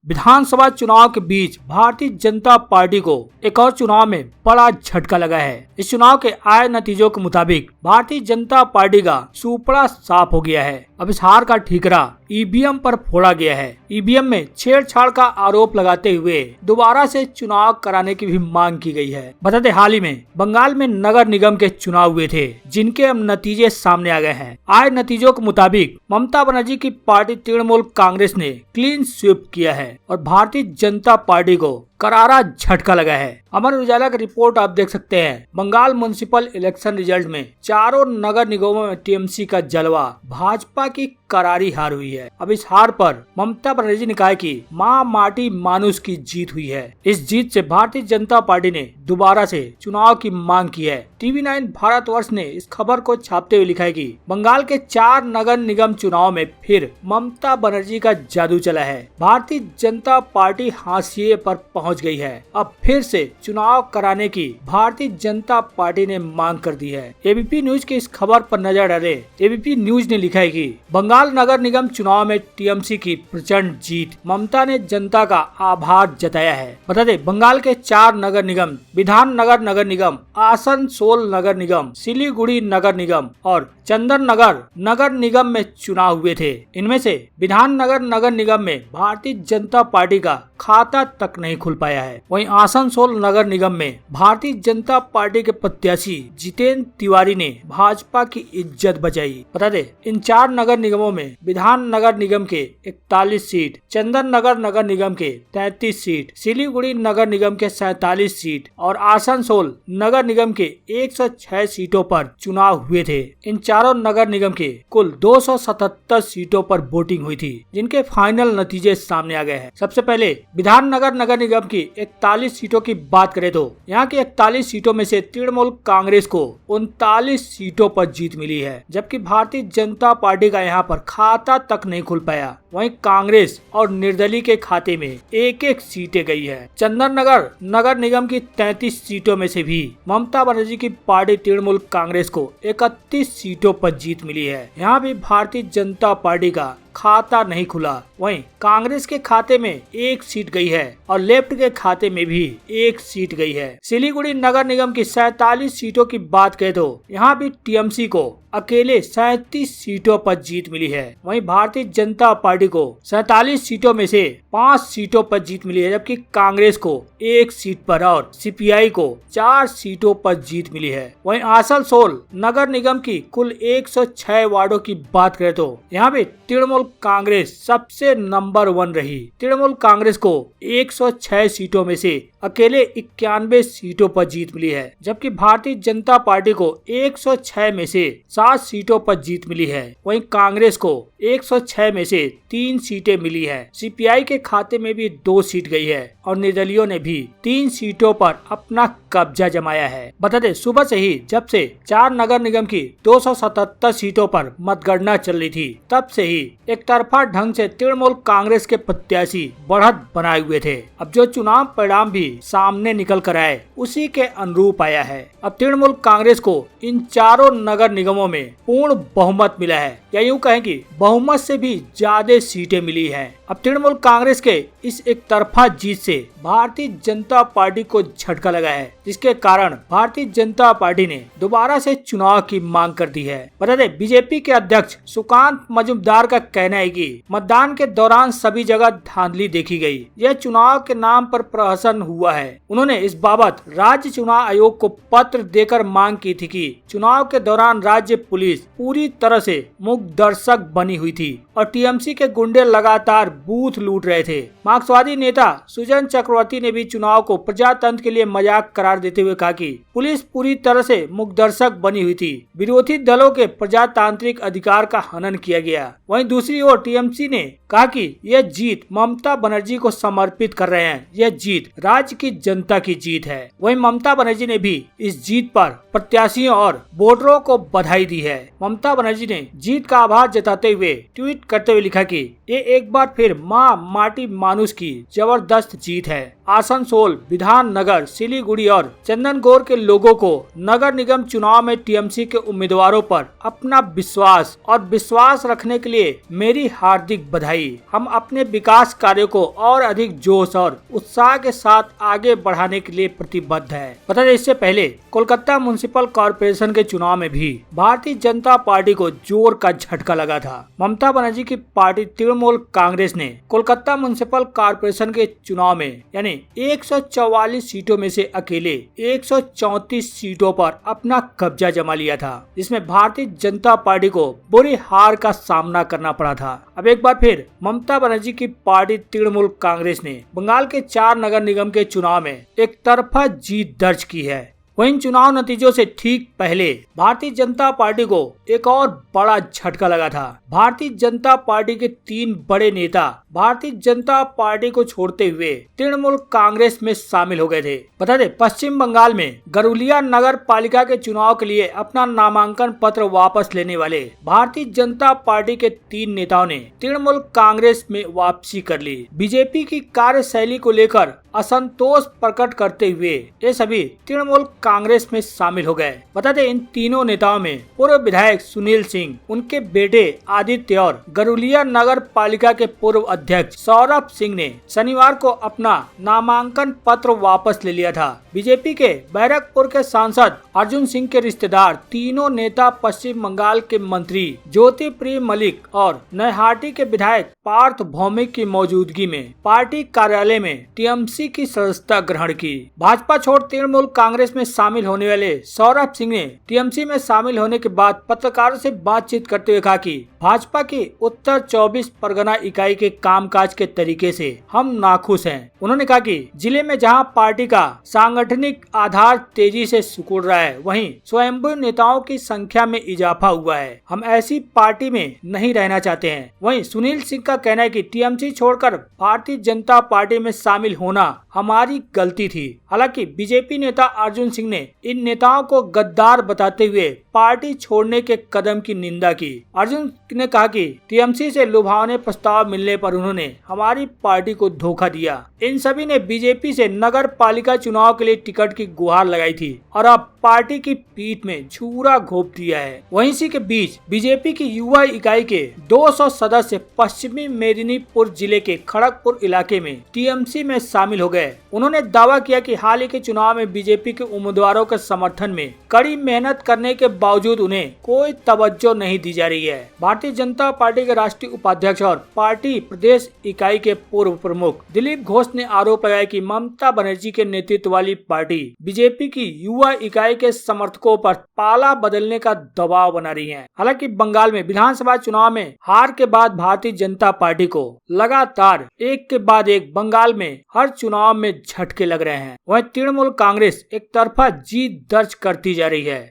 विधानसभा चुनाव के बीच भारतीय जनता पार्टी को एक और चुनाव में बड़ा झटका लगा है। इस चुनाव के आए नतीजों के मुताबिक भारतीय जनता पार्टी का सुपड़ा साफ हो गया है। अब इस हार का ठीकरा ईवीएम पर फोड़ा गया है। ईवीएम में छेड़छाड़ का आरोप लगाते हुए दोबारा से चुनाव कराने की भी मांग की गई है। बता दें, हाल ही में बंगाल में नगर निगम के चुनाव हुए थे, जिनके अब नतीजे सामने आ गए हैं। आए नतीजों के मुताबिक ममता बनर्जी की पार्टी तृणमूल कांग्रेस ने क्लीन स्वीप किया है और भारतीय जनता पार्टी को करारा झटका लगा है। अमर उजाला की रिपोर्ट आप देख सकते हैं। बंगाल म्युनिसिपल इलेक्शन रिजल्ट में चारों नगर निगमों में टीएमसी का जलवा, भाजपा की करारी हार हुई है। अब इस हार पर ममता बनर्जी ने कहा कि मां माटी मानुष की जीत हुई है। इस जीत से भारतीय जनता पार्टी ने दोबारा से चुनाव की मांग की है। TV9 भारतवर्ष ने इस खबर को छापते हुए लिखा है कि बंगाल के 4 नगर निगम चुनाव में फिर ममता बनर्जी का जादू चला है। भारतीय जनता पार्टी हाशिए पर पहुंच गई है। अब फिर से चुनाव कराने की भारतीय जनता पार्टी ने मांग कर दी है। एबीपी न्यूज की इस खबर पर नजर डाले। एबीपी न्यूज ने लिखा है कि बंगाल नगर निगम चुनाव में टीएमसी की प्रचंड जीत, ममता ने जनता का आभार जताया है। बता दें, बंगाल के 4 नगर निगम, विधाननगर नगर निगम, आसनसोल नगर निगम, सिलीगुड़ी नगर निगम और चंदन नगर नगर निगम में चुनाव हुए थे। इनमें से विधाननगर नगर निगम में भारतीय जनता पार्टी का खाता तक नहीं खुल पाया है। वहीं आसनसोल नगर निगम में भारतीय जनता पार्टी के प्रत्याशी जितेंद्र तिवारी ने भाजपा की इज्जत बचाई। बता दें, इन 4 नगर निगमों में विधान नगर निगम के 41 सीट, चंदन नगर नगर निगम के 33 सीट, सिलीगुड़ी नगर निगम के 47 सीट और आसनसोल नगर निगम के 106 सीटों पर चुनाव हुए थे। इन चारों नगर निगम के कुल 277 सीटों पर वोटिंग हुई थी, जिनके फाइनल नतीजे सामने आ गए हैं। सबसे पहले विधाननगर नगर निगम की 41 सीटों की बात करें तो यहाँ की 41 सीटों में से तृणमूल कांग्रेस को 39 सीटों पर जीत मिली है, जबकि भारतीय जनता पार्टी का यहाँ पर खाता तक नहीं खुल पाया। वहीं कांग्रेस और निर्दलीय के खाते में एक सीटें गई है। चंदन नगर नगर निगम की 33 सीटों में से भी ममता बनर्जी की पार्टी तृणमूल कांग्रेस को 31 सीटों पर जीत मिली है। यहाँ भी भारतीय जनता पार्टी का खाता नहीं खुला। वहीं कांग्रेस के खाते में 1 सीट गई है और लेफ्ट के खाते में भी 1 सीट गई है। सिलीगुड़ी नगर निगम की 47 सीटों की बात करें तो यहाँ भी टीएमसी को अकेले 37 सीटों पर जीत मिली है। वहीं भारतीय जनता पार्टी को 47 सीटों में से 5 सीटों पर जीत मिली है, जबकि कांग्रेस को 1 सीट पर और सीपीआई को 4 सीटों पर जीत मिली है। वहीं आसनसोल नगर निगम की कुल 106 वार्डों की बात करें तो यहाँ भी तृणमूल कांग्रेस सबसे नंबर 1 रही। तृणमूल कांग्रेस को 106 सीटों में से अकेले 91 सीटों पर जीत मिली है, जबकि भारतीय जनता पार्टी को 106 में से 7 सीटों पर जीत मिली है। वहीं कांग्रेस को 106 में से 3 सीटें मिली है। सीपीआई के खाते में भी 2 सीट गई है और निर्दलीयों ने भी 3 सीटों पर अपना कब्जा जमाया है। बता दें, सुबह से ही जब से 4 नगर निगम की 277 सीटों पर मतगणना चल रही थी, तब से ही एक तरफा ढंग से तृणमूल कांग्रेस के प्रत्याशी बढ़त बनाए हुए थे। अब जो चुनाव परिणाम भी सामने निकल कर आए, उसी के अनुरूप आया है। अब तृणमूल कांग्रेस को इन चारों नगर निगमों में पूर्ण बहुमत मिला है, या यूं कहें कि बहुमत से भी ज्यादा सीटें मिली हैं। अब तृणमूल कांग्रेस के इस एक तरफा जीत से भारतीय जनता पार्टी को झटका लगा है, जिसके कारण भारतीय जनता पार्टी ने दोबारा से चुनाव की मांग कर दी है। बता दें, बीजेपी के अध्यक्ष सुकांत मजूमदार का कहना है कि मतदान के दौरान सभी जगह धांधली देखी गई। यह चुनाव के नाम पर प्रहसन हुआ है। उन्होंने इस बाबत राज्य चुनाव आयोग को पत्र देकर मांग की थी कि चुनाव के दौरान राज्य पुलिस पूरी तरह से मूक दर्शक बनी हुई थी और टीएमसी के गुंडे लगातार बूथ लूट रहे थे। मार्क्सवादी नेता सुजन चक्रवर्ती ने भी चुनाव को प्रजातंत्र के लिए मजाक करार देते हुए कहा कि पुलिस पूरी तरह से मूक दर्शक बनी हुई थी। विरोधी दलों के प्रजातांत्रिक अधिकार का हनन किया गया। वहीं दूसरी ओर टीएमसी ने कहा कि यह जीत ममता बनर्जी को समर्पित कर रहे हैं। यह जीत राज्य की जनता की जीत है। वहीं ममता बनर्जी ने भी इस जीत पर प्रत्याशियों और वोटरों को बधाई दी है। ममता बनर्जी ने जीत का आभार जताते हुए ट्वीट करते हुए लिखा कि ये एक बार फिर फिर मां माटी मानुष की जबरदस्त जीत है। आसनसोल, विधाननगर, सिलीगुड़ी और चंदनगौर के लोगों को नगर निगम चुनाव में टीएमसी के उम्मीदवारों पर अपना विश्वास रखने के लिए मेरी हार्दिक बधाई। हम अपने विकास कार्यों को और अधिक जोश और उत्साह के साथ आगे बढ़ाने के लिए प्रतिबद्ध है। बता दें, इससे पहले कोलकाता म्युनिसिपल कॉर्पोरेशन के चुनाव में भी भारतीय जनता पार्टी को जोर का झटका लगा था। ममता बनर्जी की पार्टी तृणमूल कांग्रेस ने कोलकाता म्युनिसिपल कॉर्पोरेशन के चुनाव में यानी 144 सीटों में से अकेले 134 सीटों पर अपना कब्जा जमा लिया था, जिसमें भारतीय जनता पार्टी को बुरी हार का सामना करना पड़ा था। अब एक बार फिर ममता बनर्जी की पार्टी तृणमूल कांग्रेस ने बंगाल के 4 नगर निगम के चुनाव में एक तरफा जीत दर्ज की है। वहीं चुनाव नतीजों से ठीक पहले भारतीय जनता पार्टी को एक और बड़ा झटका लगा था। भारतीय जनता पार्टी के 3 बड़े नेता भारतीय जनता पार्टी को छोड़ते हुए तृणमूल कांग्रेस में शामिल हो गए थे। बता दें, पश्चिम बंगाल में गरुलिया नगर पालिका के चुनाव के लिए अपना नामांकन पत्र वापस लेने वाले भारतीय जनता पार्टी के 3 नेताओं ने तृणमूल कांग्रेस में वापसी कर ली। बीजेपी की कार्यशैली को लेकर असंतोष प्रकट करते हुए ये सभी तृणमूल कांग्रेस में शामिल हो गए। बता दें, इन तीनों नेताओं में पूर्व विधायक सुनील सिंह, उनके बेटे आदित्य और गरुलिया नगर पालिका के पूर्व अध्यक्ष सौरभ सिंह ने शनिवार को अपना नामांकन पत्र वापस ले लिया था। बीजेपी के बैरकपुर के सांसद अर्जुन सिंह के रिश्तेदार तीनों नेता पश्चिम बंगाल के मंत्री ज्योति प्रिय मलिक और नैहाटी के विधायक पार्थ भौमिक की मौजूदगी में पार्टी कार्यालय में टीएमसी की सदस्यता ग्रहण की। भाजपा छोड़ तृणमूल कांग्रेस में शामिल होने वाले सौरभ सिंह ने टीएमसी में शामिल होने के बाद पत्रकारों से बातचीत करते हुए कहा कि भाजपा की उत्तर 24 परगना इकाई के कामकाज के तरीके से हम नाखुश हैं। उन्होंने कहा कि जिले में जहां पार्टी का सांगठनिक आधार तेजी से सिकुड़ रहा है, वहीं स्वयंभू नेताओं की संख्या में इजाफा हुआ है। हम ऐसी पार्टी में नहीं रहना चाहते हैं। वहीं सुनील सिंह का कहना है कि टीएमसी छोड़कर भारतीय जनता पार्टी में शामिल होना हमारी गलती थी। हालांकि बीजेपी नेता अर्जुन सिंह ने इन नेताओं को गद्दार बताते हुए पार्टी छोड़ने के कदम की निंदा की। अर्जुन ने कहा कि टीएमसी से लुभावने प्रस्ताव मिलने पर उन्होंने हमारी पार्टी को धोखा दिया। इन सभी ने बीजेपी से नगर पालिका चुनाव के लिए टिकट की गुहार लगाई थी और अब पार्टी की पीठ में छुरा घोंप दिया है। वहीं इसी के बीच बीजेपी की युवा इकाई के 200 सदस्य पश्चिमी मेदिनीपुर जिले के खड़गपुर इलाके में टीएमसी में शामिल हो गए। उन्होंने दावा किया कि हाल ही के चुनाव में बीजेपी के उम्मीदवारों के समर्थन में कड़ी मेहनत करने के बावजूद उन्हें कोई तवज्जो नहीं दी जा रही है। भारतीय जनता पार्टी के राष्ट्रीय उपाध्यक्ष और पार्टी प्रदेश इकाई के पूर्व प्रमुख दिलीप घोष ने आरोप लगाया कि ममता बनर्जी के नेतृत्व वाली पार्टी बीजेपी की युवा इकाई के समर्थकों पर पाला बदलने का दबाव बना रही है। हालांकि बंगाल में विधानसभा चुनाव में हार के बाद भारतीय जनता पार्टी को लगातार एक के बाद एक बंगाल में हर चुनाव में झटके लग रहे हैं। वहीं तृणमूल कांग्रेस एक तरफा जीत दर्ज करती जा रही है।